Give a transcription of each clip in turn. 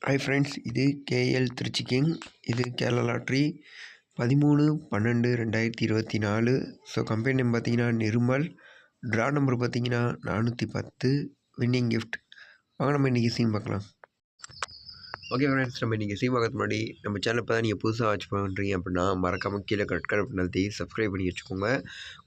Hi friends, இது KL Trichy king. இது Kerala lottery 13/12/2024. So company name பார்த்தீங்கன்னா நிர்மல். ட்ரா நம்பர் பார்த்தீங்கன்னா 410. Winning gift. வாங்க நம்ம இன்றைக்கி சீன் பார்க்கலாம். ஓகே ஃப்ரெண்ட்ஸ், நம்ம இன்றைக்கி சீன் பார்க்கறது முன்னாடி நம்ம சேனல் இப்போ தான் நீங்கள் புதுசாக வாட்ச் பண்ணுறீங்க அப்படின்னா மறக்காமல் கீழே ரெட் கலர் பட்டன் அழுத்தி சப்ஸ்கிரைப் பண்ணி வச்சுக்கோங்க.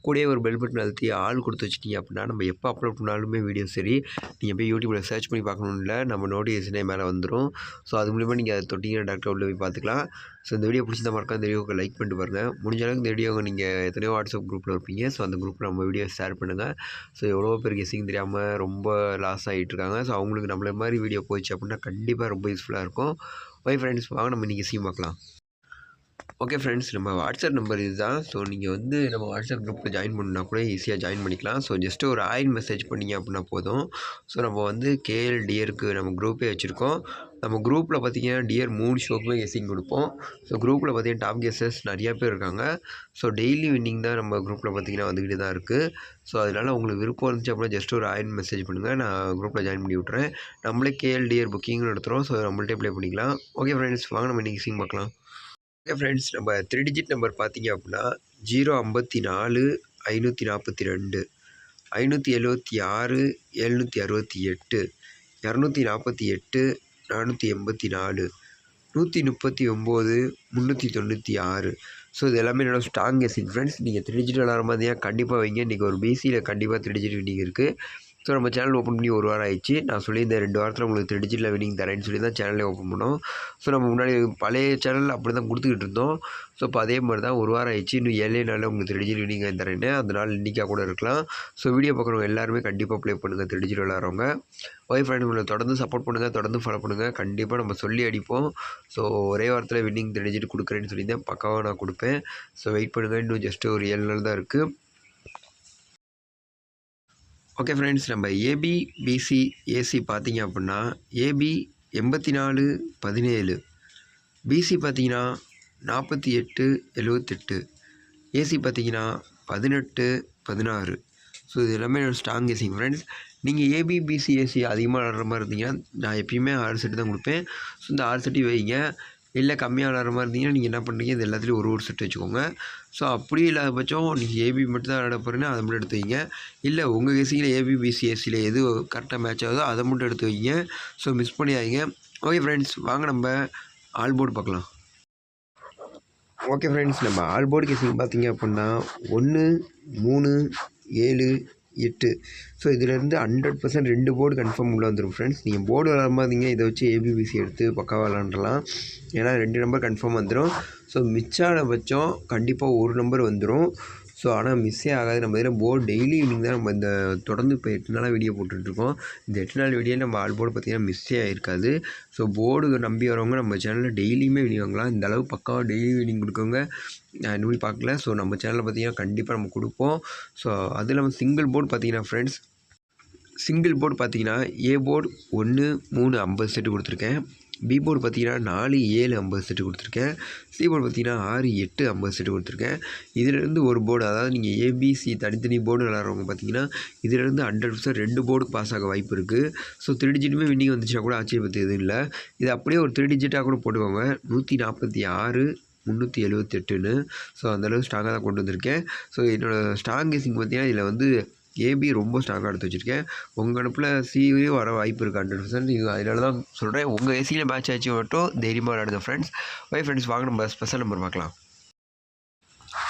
கூடயே ஒரு பெல் பட்டன் அழுத்தி ஆள் கொடுத்து வச்சிட்டிங்க அப்படின்னா நம்ம எப்போ அப்லோட் பண்ணாலுமே வீடியோ சரி நீங்கள் போய் யூடியூப்பில் சர்ச் பண்ணி பார்க்கணும் இல்லை, நம்ம நோட்டிஃபிகேஷனே மேலே வந்துடும். ஸோ அது மூலிமா நீங்கள் அதை தொட்டிங்கன்னா டேரக்டாக உள்ள போய் பார்த்துக்கலாம். ஸோ இந்த வீடியோ பிடிச்சிருந்தா மறக்காம இந்த வீடியோக்கு லைக் பண்ணிட்டு பாருங்கள். முடிஞ்ச அளவுக்கு இந்த வீடியோவை நீங்கள் எத்தனையோ வாட்ஸ்அப் குரூப்பில் இருப்பீங்க. ஸோ அந்த குரூப்பில் நம்ம வீடியோ ஷேர் பண்ணுங்கள். ஸோ எவ்வளோ பேர் கெஸ்ஸிங் தெரியாமல் ரொம்ப லாஸ் ஆகிட்டு இருக்காங்க. ஸோ அவங்களுக்கு நம்மள மாதிரி வீடியோ போயிடுச்சு அப்படின்னா கண்டிப்பாக ரொம்ப யூஸ்ஃபுல்லாக இருக்கும். ஓகே ஃப்ரெண்ட்ஸ், வாங்க நம்ம இன்றைக்கி சீன் பார்க்கலாம். ஓகே ஃப்ரெண்ட்ஸ், நம்ம வாட்ஸ்அப் நம்பர் இதுதான். ஸோ நீங்கள் வந்து நம்ம வாட்ஸ்அப் குரூப்பில் ஜாயின் பண்ணணுன்னா கூட ஈஸியாக ஜாயின் பண்ணிக்கலாம். ஸோ ஜஸ்ட்டு ஒரு ஆயில் மெசேஜ் பண்ணிங்க அப்படின்னா போதும். ஸோ நம்ம வந்து கேஎல் டியருக்கு நம்ம குரூப்பே வச்சுருக்கோம். நம்ம குரூப்பில் பார்த்தீங்கன்னா டியர் 3 ஷோக்குமே கெஸ்ஸிங் கொடுப்போம். ஸோ குரூப்பில் பார்த்தீங்கன்னா டாப் கெஸ்ஸர்ஸ் நிறையா பேர் இருக்காங்க. ஸோ டெய்லி வின்னிங் தான் நம்ம குரூப்பில் பார்த்தீங்கன்னா வந்துக்கிட்டு தான் இருக்குது. ஸோ அதனால் உங்களுக்கு விருப்பம் இருந்துச்சு அப்படின்னா ஜஸ்ட் ஒரு ஆயில் மெசேஜ் பண்ணுங்கள், நான் குரூப்பில் ஜாயின் பண்ணி விட்றேன். நம்மளே கேஎல் டியர் புக்கிங் நடத்துகிறோம். ஸோ நம்மள்ட்டே ப்ளே பண்ணிக்கலாம். ஓகே ஃப்ரெண்ட்ஸ், வாங்க நம்ம இன்றைக்கி சீன் பார்க்கலாம். ஓகே ஃப்ரெண்ட்ஸ், நம்ம 3 டிஜிட் நம்பர் பார்த்தீங்க அப்படின்னா 054 542 576 768 248 484 139 396. ஸோ இது எல்லாமே என்னோட ஸ்ட்ராங் கெஸ்ஸிங் ஃப்ரெண்ட்ஸ். நீங்கள் 3 டிஜிட் விளாட்ற மாதிரியா கண்டிப்பாக வைங்க. இன்றைக்கி ஒரு பிசியில் கண்டிப்பாக 3 டிஜிட் வின்னிங் இருக்குது. ஸோ நம்ம சேனல் ஓப்பன் பண்ணி 1 வாரம் ஆயிடுச்சு. நான் சொல்லியிருந்தேன் 2 வாரத்தில் உங்களுக்கு 3 டிஜிட்டில் வின்னிங் தரேன்னு சொல்லி தான் சேனலே ஓப்பன் பண்ணோம். ஸோ நம்ம முன்னாடி பழைய சேனல் அப்படி தான் கொடுத்துக்கிட்டு இருந்தோம். ஸோ இப்போ அதே மாதிரி தான் 1 வாரம் ஆயிடுச்சு. இன்னும் 7 நாளில் உங்களுக்கு 3 டிஜிட் வின்னிங் தரேன்னு. அதனால் இன்றைக்காக கூட இருக்கலாம். ஸோ வீடியோ பார்க்குறவங்க எல்லாருமே கண்டிப்பாக ப்ளே பண்ணுங்கள் 3 டிஜிட் விளாட்றவங்க. ஒய்ஃப் ஃப்ரெண்ட் உங்களை தொடர்ந்து சப்போர்ட் பண்ணுங்கள், தொடர்ந்து ஃபாலோ பண்ணுங்கள். கண்டிப்பாக நம்ம சொல்லி அடிப்போம். ஸோ ஒரே வாரத்தில் வின்னிங் 3 டிஜிட் கொடுக்குறேன்னு சொல்லியிருந்தேன். பக்காவாக நான் கொடுப்பேன். ஸோ வெயிட் பண்ணுங்கள், இன்னும் ஜஸ்ட்டு ஒரு 7 நாள் தான் இருக்குது. ஓகே ஃப்ரெண்ட்ஸ், நம்ம ஏபி பிசி ஏசி பார்த்தீங்க அப்படின்னா ஏபி 84 17, பிசி பார்த்தீங்கன்னா 48 78, ஏசி பார்த்தீங்கன்னா 18 16. ஸோ இது எல்லாமே ஸ்ட்ராங் கெஸ்ஸிங் ஃப்ரெண்ட்ஸ். நீங்கள் ஏபி பிசி ஏசி அதிகமாக விளாட்ற மாதிரி இருந்தீங்கன்னா நான் எப்பயுமே 6 செட்டு தான் கொடுப்பேன். ஸோ இந்த 6 செட்டு வைங்க. இல்லை கம்மியாக விளாட்ற மாதிரி இருந்தீங்கன்னா நீங்கள் என்ன பண்ணுறீங்க, இது எல்லாத்துலேயும் ஒரு செட் வச்சுக்கோங்க. ஸோ அப்படி இல்லாத பட்சம் நீங்கள் ஏபி மட்டும் தான் விளாட போகிறீங்கன்னா அதை மட்டும் எடுத்து வைங்க. இல்லை உங்கள் கெஸ்ஸிங்கில் ஏபி பிசி ஏசியில் எது கரெக்டாக மேட்ச் ஆகுதோ அதை மட்டும் எடுத்து வைங்க. ஸோ மிஸ் பண்ணியாதீங்க. ஓகே ஃப்ரெண்ட்ஸ், வாங்க நம்ம ஆல் போர்டு பார்க்கலாம். ஓகே ஃப்ரெண்ட்ஸ், நம்ம ஆல் போர்டு கெஸ்ஸிங் பார்த்தீங்க அப்படின்னா 1 3 7 8. ஸோ இதிலேருந்து 100% 2 போர்டு கன்ஃபார்ம் உள்ளே வந்துடும் ஃப்ரெண்ட்ஸ். நீங்கள் போர்டு விளாட்மாதிங்க இதை வச்சு ஏபிபிசி எடுத்து பக்காவாக விளாண்டுலாம். ஏன்னா 2 நம்பர் கன்ஃபார்ம் வந்துடும். ஸோ மிச்சான பட்சம் கண்டிப்பாக ஒரு நம்பர் வந்துடும். ஸோ ஆனால் மிஸ்ஸே ஆகாது. நம்ம இதில் போர்டு டெய்லி ஈவினிங் தான் நம்ம இந்த தொடர்ந்து இப்போ 8 நாளாக வீடியோ போட்டுட்ருக்கோம். இந்த 8 நாள் வீடியோ நம்ம ஆல் போர்டு பார்த்திங்கன்னா மிஸ்ஸே ஆகிருக்காது. ஸோ போர்டு நம்பி வரவங்க நம்ம சேனலில் டெய்லியுமே வினிங் வாங்கலாம். இந்த அளவு பக்காவாக டெய்லி வினிங் கொடுக்கவங்க நான் இன்னும் பார்க்கல. ஸோ நம்ம சேனலில் பார்த்திங்கன்னா கண்டிப்பாக நம்ம கொடுப்போம். ஸோ அது இல்லாமல் சிங்கிள் போர்டு பார்த்திங்கன்னா ஃப்ரெண்ட்ஸ், சிங்கிள் போர்டு பார்த்திங்கன்னா ஏ போர்டு 1 3 50 செட்டு கொடுத்துருக்கேன். பி போர்டு பார்த்தீங்கன்னா 4 7 50 செட்டு கொடுத்துருக்கேன். சி போர்டு பார்த்தீங்கன்னா 6 8 50 செட்டு கொடுத்துருக்கேன். இதிலேருந்து ஒரு போர்டு, அதாவது நீங்கள் ஏபிசி தனித்தனி போர்டு விளாட்றவங்க பார்த்தீங்கன்னா இதிலேருந்து 100% 2 போர்டுக்கு பாஸ் ஆக வாய்ப்பு இருக்குது. ஸோ 3 டிஜிட்டுமே வின்னிங் வந்துச்சுன்னா கூட ஆச்சரியப்பட்டு எதுவும் இல்லை. இது அப்படியே ஒரு 3 டிஜிட்டாக கூட போட்டுக்கோங்க. 146 378ன்னு. ஸோ அந்தளவு ஸ்ட்ராங்காக தான் கொண்டு வந்திருக்கேன். ஸோ என்னோடய ஸ்ட்ராங் கெஸ்ஸிங் பார்த்தீங்கன்னா இதில் வந்து ஏபி ரொம்ப ஸ்ட்ராங்காக எடுத்து வச்சுருக்கேன். உங்கள் அடுப்பில் சியும் வர வாய்ப்பு இருக்குது 100%. இது அதனால தான் சொல்கிறேன், உங்கள் ஏசியில் மேட்ச் ஆச்சு மட்டும் தைரியமாக விளையாடுங்க ஃப்ரெண்ட்ஸ். ஓகே ஃப்ரெண்ட்ஸ், வாங்க நம்ம ஸ்பெஷல் நம்பர் பார்க்கலாம்.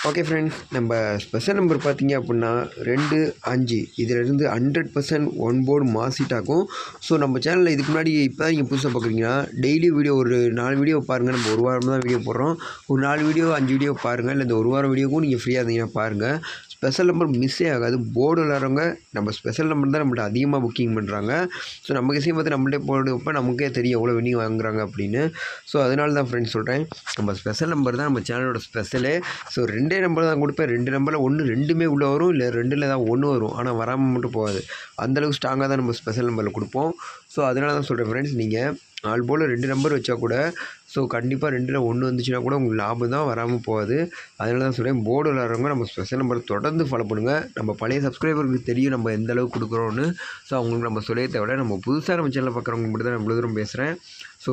ஓகே ஃப்ரெண்ட்ஸ், நம்ம ஸ்பெஷல் நம்பர் பார்த்தீங்க அப்படின்னா 2 5. இதிலிருந்து 100% 1 போர்டு மாசிட் ஆகும். ஸோ நம்ம சேனலில் இதுக்கு முன்னாடி இப்போ தான் நீங்கள் புதுசாக பார்க்குறீங்கன்னா டெய்லி வீடியோ ஒரு 4 வீடியோ பாருங்கள். நம்ம ஒரு வாரம் தான் வீடியோ போடுறோம். ஒரு 4 வீடியோ 5 வீடியோ பாருங்கள். இல்லை இந்த ஒரு வாரம் வீடியோக்கும் நீங்கள் ஃப்ரீயாக இருந்தீங்கன்னா பாருங்கள். ஸ்பெஷல் நம்பர் மிஸ்ஸே ஆகாது. போர்டு விளாட்றவங்க நம்ம ஸ்பெஷல் நம்பர் தான் நம்மள்ட்ட அதிகமாக புக்கிங் பண்ணுறாங்க. ஸோ நம்ம விஷயம் பார்த்து நம்மள்டே போடுறப்ப நமக்கே தெரியும் எவ்வளோ வின்னிங் வாங்குறாங்க அப்படின்னு. ஸோ அதனால தான் ஃப்ரெண்ட்ஸ் சொல்கிறேன், நம்ம ஸ்பெஷல் நம்பர் தான் நம்ம சேனலோட ஸ்பெஷலே. ஸோ 2 நம்பர் தான் கொடுப்பேன். 2 நம்பரில் 1 2மே உள்ளே வரும், இல்லை 2ல் தான் 1 வரும். ஆனால் வராமல் மட்டும் போகாது. அந்தளவுக்கு ஸ்ட்ராங்காக தான் நம்ம ஸ்பெஷல் நம்பரில் கொடுப்போம். ஸோ அதனால தான் சொல்கிறேன் ஃப்ரெண்ட்ஸ், நீங்கள் ஆல் போல் 2 நம்பர் வச்சா கூட ஸோ கண்டிப்பாக 2ல் 1 வந்துச்சுன்னா கூட உங்களுக்கு லாபம் தான், வராமல் போகாது. அதனால தான் சொல்கிறேன், போர்டு விளாட்றவங்க நம்ம ஸ்பெஷல் நம்பர் தொடர்ந்து ஃபாலோ பண்ணுங்கள். நம்ம பழைய சப்ஸ்கிரைபருக்கு தெரியும் நம்ம எந்த அளவுக்கு கொடுக்குறோன்னு. ஸோ அவங்களுக்கு நம்ம சொல்லியே தவிர நம்ம புதுசாக நம்ம சேனலில் பார்க்குறவங்க மட்டும் தான் இவ்வளோ தூரம் பேசுகிறேன். ஸோ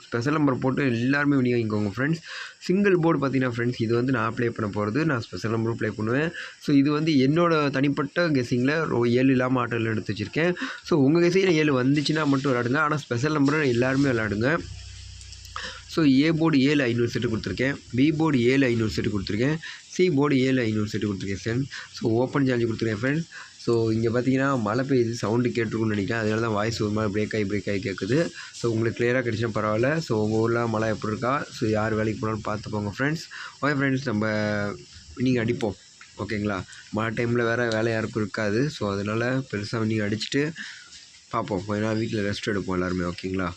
ஸ்பெஷல் நம்பர் போட்டு எல்லாருமே விநியோகிக்கோங்க ஃப்ரெண்ட்ஸ். சிங்கிள் போர்டு பார்த்தீங்கன்னா ஃப்ரெண்ட்ஸ், இது வந்து நான் ப்ளே பண்ண போகிறது, நான் ஸ்பெஷல் நம்பரும் ப்ளே பண்ணுவேன். ஸோ இது வந்து என்னோடய தனிப்பட்ட கெஸ்ஸிங்கில் 7 இல்லாமல் ஆட்டோவில் எடுத்து வச்சுருக்கேன். ஸோ உங்கள் கெஸ்ஸிங்கில் 7 வந்துச்சுன்னா மட்டும் விளாடுங்க. ஆனால் ஸ்பெஷல் நம்பரும் எல்லாருமே விளாடுங்க. ஸோ ஏ போர்டு 7 500 செட்டு கொடுத்துருக்கேன், பி போர்டு 7 500 செட்டு கொடுத்துருக்கேன், சி போர்டு 7 500 செட்டு கொடுத்துருக்கேன் ஃப்ரெண்ட்ஸ். ஸோ ஓப்பன் சேலஞ்சு கொடுத்துருக்கேன் ஃப்ரெண்ட்ஸ். ஸோ இங்கே பார்த்தீங்கன்னா மழை பெய்யுது, சவுண்டு கேட்டிருக்குன்னு நினைக்கிறேன். அதனால தான் வாய்ஸ் ஒரு மாதிரி பிரேக் ஆகி கேட்குது. ஸோ உங்களுக்கு கிளியராக கிடச்சினா பரவாயில்ல. ஸோ உங்கள் ஊரில் மழை எப்படி இருக்கா? ஸோ யார் வேலைக்கு போனாலும் பார்த்து போங்க ஃப்ரெண்ட்ஸ். ஓகே ஃப்ரெண்ட்ஸ், நம்ம நீங்கள் அடிப்போம் ஓகேங்களா? மழை டைமில் வேறு வேலை யாருக்கும் இருக்காது. ஸோ அதனால் பெருசாக நீங்கள் அடிச்சுட்டு பார்ப்போம். கொஞ்ச நாள் வீட்டில் ரெஸ்ட் எடுப்போம் எல்லாருமே ஓகேங்களா?